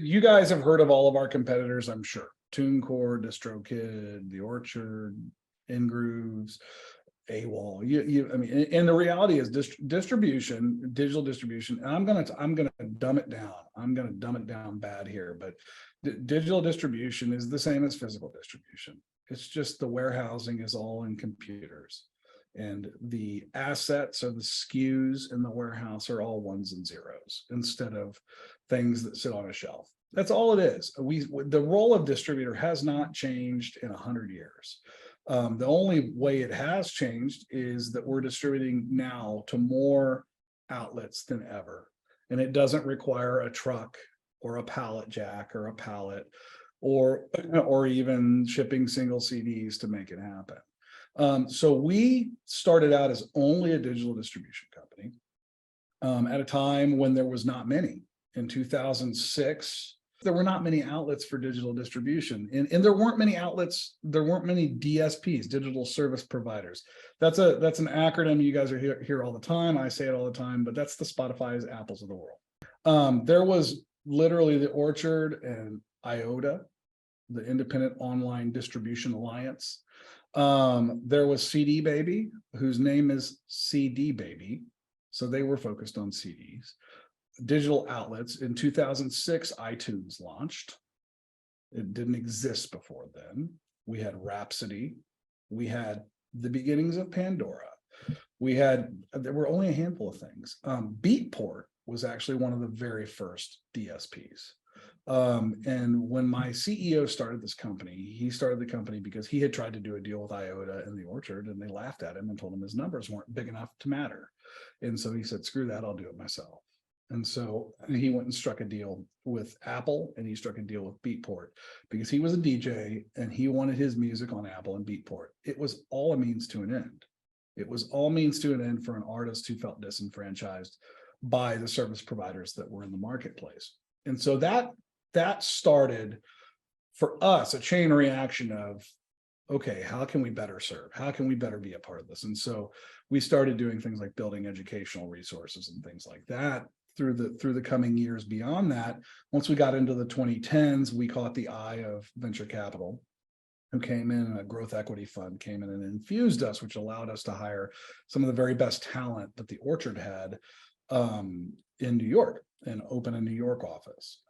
you guys have heard of all of our competitors, I'm sure. TuneCore, DistroKid, The Orchard, InGrooves, AWOL. I mean, and the reality is distribution, digital distribution. And I'm gonna dumb it down. I'm gonna dumb it down bad here, but digital distribution is the same as physical distribution. It's just the warehousing is all in computers, and the assets or the SKUs in the warehouse are all ones and zeros instead of things that sit on a shelf. That's all it is. The role of distributor has not changed in 100 years. The only way it has changed is that we're distributing now to more outlets than ever. And it doesn't require a truck or a pallet jack or a pallet or even shipping single CDs to make it happen. So we started out as only a digital distribution company at a time when there was not many. In 2006, there were not many outlets for digital distribution, and there weren't many outlets. There weren't many DSPs, digital service providers. That's an acronym you guys are hear all the time. I say it all the time, but that's the Spotify's, Apples of the world. There was literally the Orchard and IOTA, the Independent Online Distribution Alliance. There was CD Baby, whose name is CD Baby, so they were focused on CDs. Digital outlets. In 2006, iTunes launched. It didn't exist before then. We had Rhapsody. We had the beginnings of Pandora. There were only a handful of things. Beatport was actually one of the very first DSPs. And when my CEO started this company, he started the company because he had tried to do a deal with IOTA and the Orchard, and they laughed at him and told him his numbers weren't big enough to matter. And so he said, screw that, I'll do it myself. And so he went and struck a deal with Apple, and he struck a deal with Beatport because he was a DJ and he wanted his music on Apple and Beatport. It was all a means to an end. It was all means to an end for an artist who felt disenfranchised by the service providers that were in the marketplace. And so that started for us a chain reaction of, okay, how can we better serve? How can we better be a part of this? And so we started doing things like building educational resources and things like that through the coming years. Beyond that, once we got into the 2010s, we caught the eye of venture capital, who came in, and a growth equity fund came in and infused us, which allowed us to hire some of the very best talent that the Orchard had in New York, and open a New York office.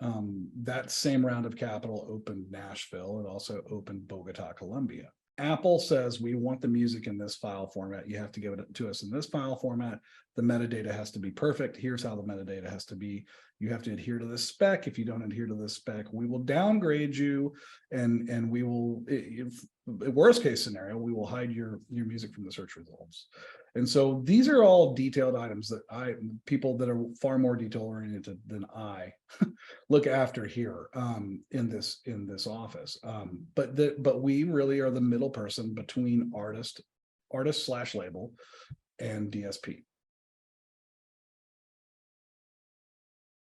That same round of capital opened Nashville. It also opened Bogota, Colombia. Apple says, we want the music in this file format. You have to give it to us in this file format. The metadata has to be perfect. Here's how the metadata has to be. You have to adhere to this spec. If you don't adhere to this spec, we will downgrade you, and we will, worst case scenario, we will hide your music from the search results. And so these are all detailed items that people that are far more detail oriented than I look after here in this office. But we really are the middle person between artist / label and DSP.